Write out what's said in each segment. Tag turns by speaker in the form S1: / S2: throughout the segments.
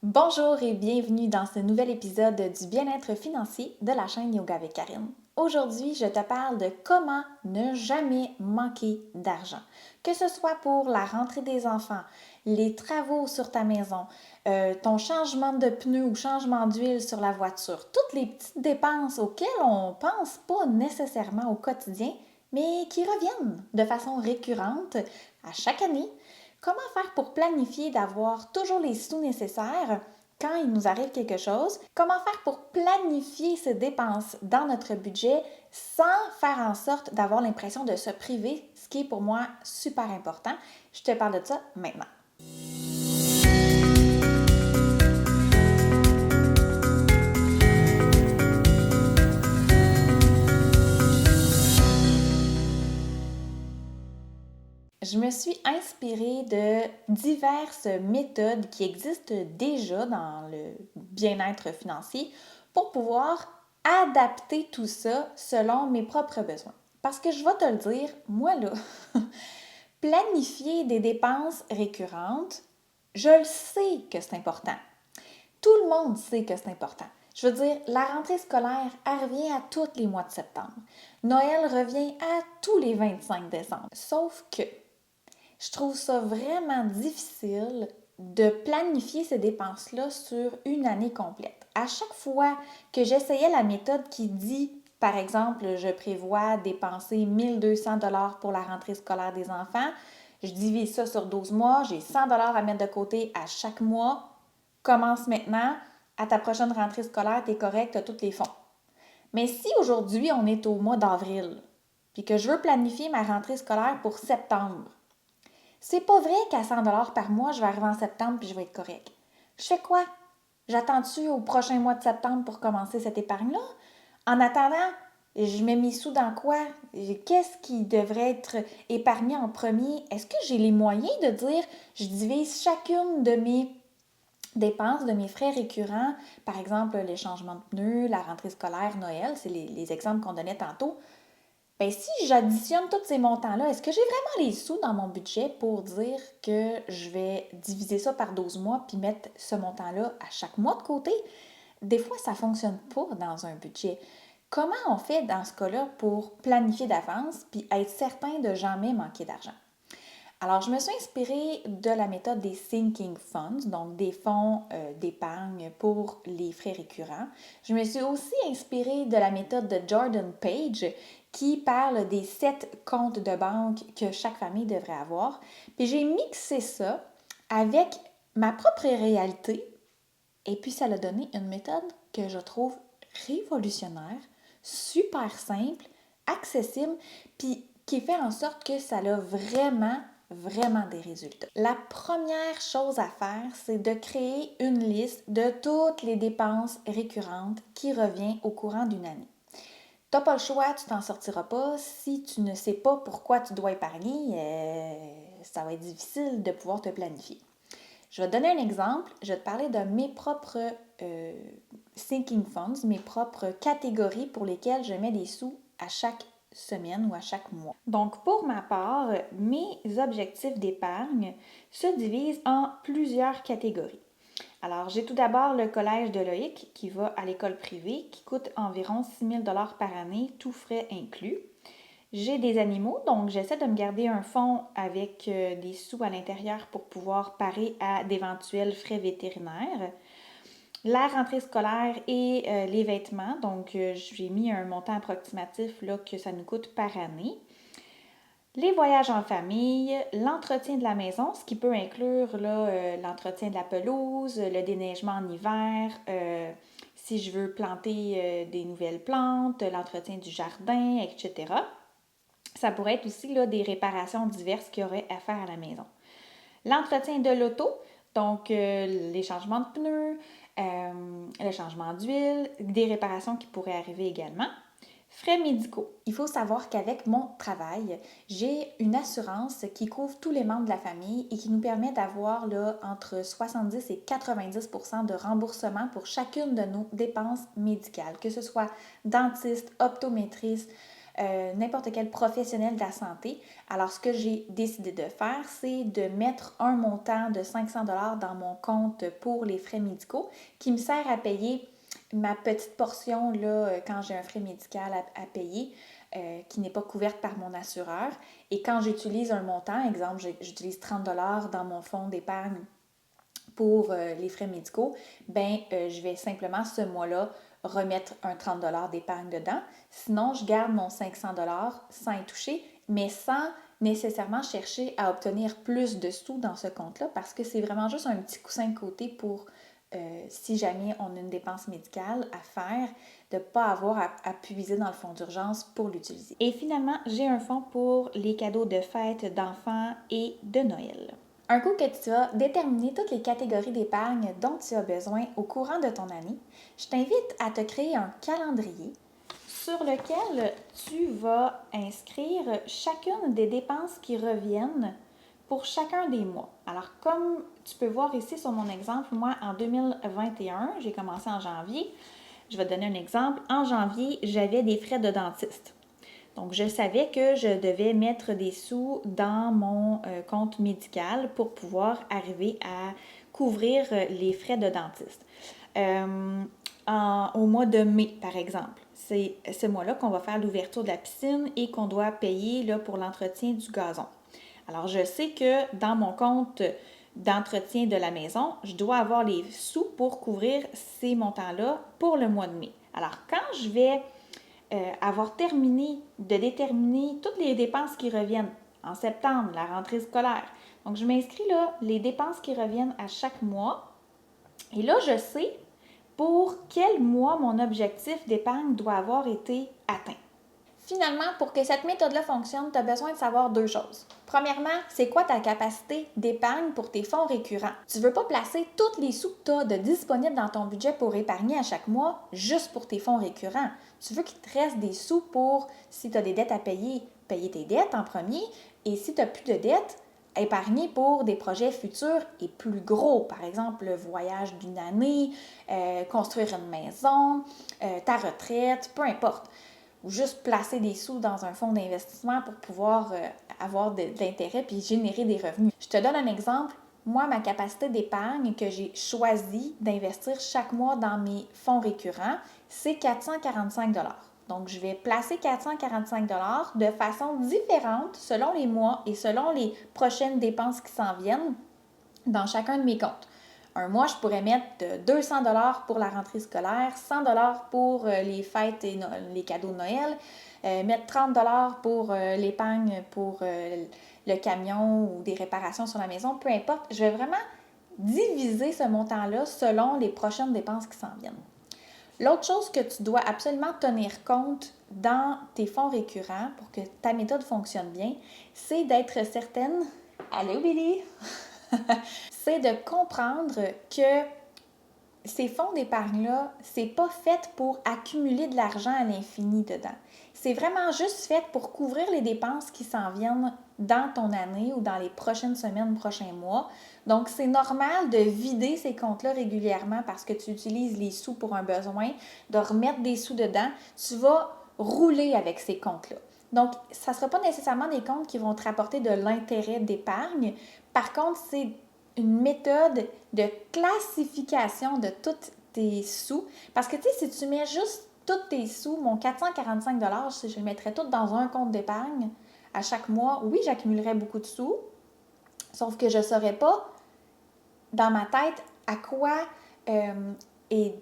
S1: Bonjour et bienvenue dans ce nouvel épisode du bien-être financier de la chaîne Yoga avec Karine. Aujourd'hui, je te parle de comment ne jamais manquer d'argent. Que ce soit pour la rentrée des enfants, les travaux sur ta maison, ton changement de pneus ou changement d'huile sur la voiture, toutes les petites dépenses auxquelles on pense pas nécessairement au quotidien, mais qui reviennent de façon récurrente à chaque année. Comment faire pour planifier d'avoir toujours les sous nécessaires quand il nous arrive quelque chose? Comment faire pour planifier ces dépenses dans notre budget sans faire en sorte d'avoir l'impression de se priver, ce qui est pour moi super important? Je te parle de ça maintenant. Je me suis inspirée de diverses méthodes qui existent déjà dans le bien-être financier pour pouvoir adapter tout ça selon mes propres besoins. Parce que je vais te le dire, moi là, planifier des dépenses récurrentes, je le sais que c'est important. Tout le monde sait que c'est important. Je veux dire, la rentrée scolaire, elle revient à tous les mois de septembre. Noël revient à tous les 25 décembre. Sauf que je trouve ça vraiment difficile de planifier ces dépenses-là sur une année complète. À chaque fois que j'essayais la méthode qui dit, par exemple, je prévois dépenser 1200 dollars pour la rentrée scolaire des enfants, je divise ça sur 12 mois, j'ai 100 dollars à mettre de côté à chaque mois. Commence maintenant, à ta prochaine rentrée scolaire, tu es correct, tu as tous les fonds. Mais si aujourd'hui on est au mois d'avril, puis que je veux planifier ma rentrée scolaire pour septembre, c'est pas vrai qu'à 100 dollars par mois, je vais arriver en septembre puis je vais être correct. Je fais quoi? J'attends-tu au prochain mois de septembre pour commencer cette épargne-là? En attendant, je mets mes sous dans quoi? Qu'est-ce qui devrait être épargné en premier? Est-ce que j'ai les moyens de dire je divise chacune de mes dépenses, de mes frais récurrents, par exemple les changements de pneus, la rentrée scolaire, Noël, c'est les exemples qu'on donnait tantôt. Bien, si j'additionne tous ces montants-là, est-ce que j'ai vraiment les sous dans mon budget pour dire que je vais diviser ça par 12 mois puis mettre ce montant-là à chaque mois de côté? Des fois, ça ne fonctionne pas dans un budget. Comment on fait dans ce cas-là pour planifier d'avance puis être certain de jamais manquer d'argent? Alors, je me suis inspirée de la méthode des Sinking Funds, donc des fonds d'épargne pour les frais récurrents. Je me suis aussi inspirée de la méthode de Jordan Page qui parle des 7 comptes de banque que chaque famille devrait avoir. Puis j'ai mixé ça avec ma propre réalité et puis ça a donné une méthode que je trouve révolutionnaire, super simple, accessible, puis qui fait en sorte que ça a vraiment des résultats. La première chose à faire, c'est de créer une liste de toutes les dépenses récurrentes qui reviennent au courant d'une année. Tu n'as pas le choix, tu t'en sortiras pas. Si tu ne sais pas pourquoi tu dois épargner, ça va être difficile de pouvoir te planifier. Je vais te donner un exemple. Je vais te parler de mes propres sinking funds, mes propres catégories pour lesquelles je mets des sous à chaque semaine ou à chaque mois. Donc, pour ma part, mes objectifs d'épargne se divisent en plusieurs catégories. Alors, j'ai tout d'abord le collège de Loïc qui va à l'école privée qui coûte environ 6 000 par année, tout frais inclus. J'ai des animaux, donc j'essaie de me garder un fonds avec des sous à l'intérieur pour pouvoir parer à d'éventuels frais vétérinaires. La rentrée scolaire et les vêtements, donc j'ai mis un montant approximatif là, que ça nous coûte par année. Les voyages en famille, l'entretien de la maison, ce qui peut inclure l'entretien de la pelouse, le déneigement en hiver, si je veux planter des nouvelles plantes, l'entretien du jardin, etc. Ça pourrait être aussi là, des réparations diverses qu'il y aurait à faire à la maison. L'entretien de l'auto, donc les changements de pneus, le changement d'huile, des réparations qui pourraient arriver également. Frais médicaux. Il faut savoir qu'avec mon travail, j'ai une assurance qui couvre tous les membres de la famille et qui nous permet d'avoir là, entre 70 et 90 % de remboursement pour chacune de nos dépenses médicales, que ce soit dentiste, optométriste, n'importe quel professionnel de la santé. Alors, ce que j'ai décidé de faire, c'est de mettre un montant de 500 dans mon compte pour les frais médicaux qui me sert à payer ma petite portion là, quand j'ai un frais médical à payer. Qui n'est pas couverte par mon assureur. Et quand j'utilise un montant, exemple, j'utilise 30 dans mon fonds d'épargne pour les frais médicaux, je vais simplement ce mois-là remettre un 30 d'épargne dedans. Sinon, je garde mon 500 sans y toucher, mais sans nécessairement chercher à obtenir plus de sous dans ce compte-là parce que c'est vraiment juste un petit coussin de côté pour si jamais on a une dépense médicale à faire, de ne pas avoir à puiser dans le fonds d'urgence pour l'utiliser. Et finalement, j'ai un fonds pour les cadeaux de fête d'enfants et de Noël. Un coup que tu as déterminé toutes les catégories d'épargne dont tu as besoin au courant de ton année, je t'invite à te créer un calendrier sur lequel tu vas inscrire chacune des dépenses qui reviennent pour chacun des mois. Alors, comme tu peux voir ici sur mon exemple, moi, en 2021, j'ai commencé en janvier. Je vais te donner un exemple. En janvier, j'avais des frais de dentiste. Donc, je savais que je devais mettre des sous dans mon compte médical pour pouvoir arriver à couvrir les frais de dentiste. Au mois de mai, par exemple, c'est ce mois-là qu'on va faire l'ouverture de la piscine et qu'on doit payer là, pour l'entretien du gazon. Alors, je sais que dans mon compte d'entretien de la maison, je dois avoir les sous pour couvrir ces montants-là pour le mois de mai. Alors, quand je vais avoir terminé de déterminer toutes les dépenses qui reviennent en septembre, la rentrée scolaire, donc je m'inscris là, les dépenses qui reviennent à chaque mois, et là, je sais pour quel mois mon objectif d'épargne doit avoir été atteint. Finalement, pour que cette méthode-là fonctionne, tu as besoin de savoir deux choses. Premièrement, c'est quoi ta capacité d'épargne pour tes fonds récurrents? Tu ne veux pas placer tous les sous que tu as de disponibles dans ton budget pour épargner à chaque mois juste pour tes fonds récurrents. Tu veux qu'il te reste des sous pour, si tu as des dettes à payer, payer tes dettes en premier. Et si tu n'as plus de dettes, épargner pour des projets futurs et plus gros. Par exemple, le voyage d'une année, construire une maison, ta retraite, peu importe. Ou juste placer des sous dans un fonds d'investissement pour pouvoir avoir de l'intérêt puis générer des revenus. Je te donne un exemple. Moi, ma capacité d'épargne que j'ai choisi d'investir chaque mois dans mes fonds récurrents, c'est 445 Donc, je vais placer 445 de façon différente selon les mois et selon les prochaines dépenses qui s'en viennent dans chacun de mes comptes. Un mois, je pourrais mettre 200 pour la rentrée scolaire, 100 pour les fêtes et les cadeaux de Noël, mettre 30 pour l'épargne pour le camion ou des réparations sur la maison, peu importe. Je vais vraiment diviser ce montant-là selon les prochaines dépenses qui s'en viennent. L'autre chose que tu dois absolument tenir compte dans tes fonds récurrents pour que ta méthode fonctionne bien, c'est d'être certaine... Allô, Billy? C'est de comprendre que ces fonds d'épargne-là, c'est pas fait pour accumuler de l'argent à l'infini dedans. C'est vraiment juste fait pour couvrir les dépenses qui s'en viennent dans ton année ou dans les prochaines semaines, prochains mois. Donc, c'est normal de vider ces comptes-là régulièrement parce que tu utilises les sous pour un besoin, de remettre des sous dedans. Tu vas rouler avec ces comptes-là. Donc, ça ne sera pas nécessairement des comptes qui vont te rapporter de l'intérêt d'épargne. Par contre, c'est une méthode de classification de tous tes sous. Parce que, tu sais, si tu mets juste tous tes sous, mon 445 si je le mettrais tout dans un compte d'épargne à chaque mois, oui, j'accumulerais beaucoup de sous, sauf que je ne saurais pas dans ma tête à quoi et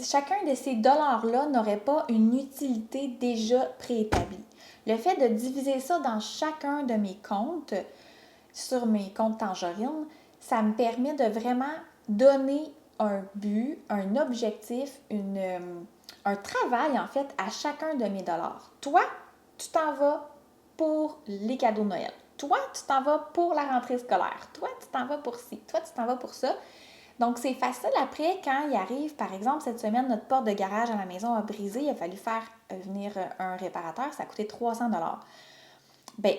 S1: chacun de ces dollars-là n'aurait pas une utilité déjà préétablie. Le fait de diviser ça dans chacun de mes comptes, sur mes comptes Tangerine, ça me permet de vraiment donner un but, un objectif, un travail en fait à chacun de mes dollars. Toi, tu t'en vas pour les cadeaux de Noël. Toi, tu t'en vas pour la rentrée scolaire. Toi, tu t'en vas pour ci. Toi, tu t'en vas pour ça. Donc, c'est facile après quand il arrive, par exemple, cette semaine, notre porte de garage à la maison a brisé. Il a fallu faire venir un réparateur. Ça a coûté 300 Bien,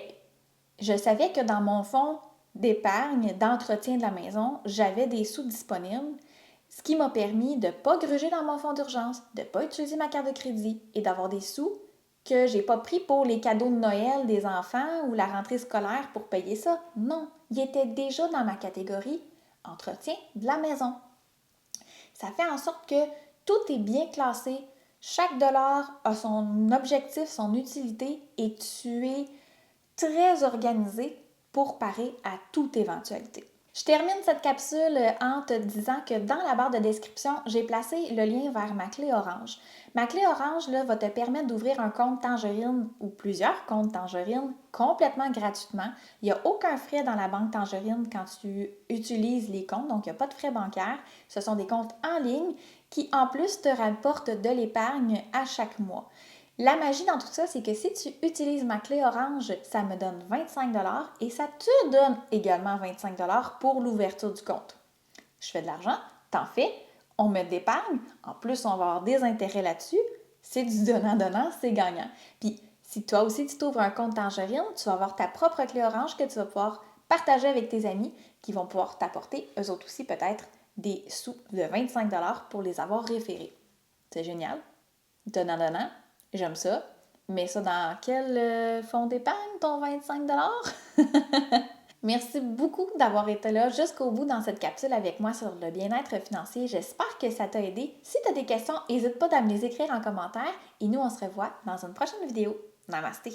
S1: je savais que dans mon fonds d'épargne, d'entretien de la maison, j'avais des sous disponibles, ce qui m'a permis de ne pas gruger dans mon fonds d'urgence, de ne pas utiliser ma carte de crédit et d'avoir des sous que j'ai pas pris pour les cadeaux de Noël des enfants ou la rentrée scolaire pour payer ça. Non, il était déjà dans ma catégorie entretien de la maison. Ça fait en sorte que tout est bien classé. Chaque dollar a son objectif, son utilité et tu es très organisé pour parer à toute éventualité. Je termine cette capsule en te disant que dans la barre de description, j'ai placé le lien vers ma clé orange. Ma clé orange là, va te permettre d'ouvrir un compte Tangerine ou plusieurs comptes Tangerine complètement gratuitement. Il n'y a aucun frais dans la banque Tangerine quand tu utilises les comptes, donc il n'y a pas de frais bancaires. Ce sont des comptes en ligne qui en plus te rapportent de l'épargne à chaque mois. La magie dans tout ça, c'est que si tu utilises ma clé orange, ça me donne 25 et ça te donne également 25 pour l'ouverture du compte. Je fais de l'argent, t'en fais, on met de l'épargne, en plus on va avoir des intérêts là-dessus, c'est du donnant-donnant, c'est gagnant. Puis si toi aussi tu t'ouvres un compte Tangerine, tu vas avoir ta propre clé orange que tu vas pouvoir partager avec tes amis qui vont pouvoir t'apporter eux autres aussi peut-être des sous de 25 pour les avoir référés. C'est génial, donnant-donnant. J'aime ça. Mets ça dans quel fonds d'épargne, ton 25 Merci beaucoup d'avoir été là jusqu'au bout dans cette capsule avec moi sur le bien-être financier. J'espère que ça t'a aidé. Si tu as des questions, n'hésite pas à me les écrire en commentaire et nous, on se revoit dans une prochaine vidéo. Namasté!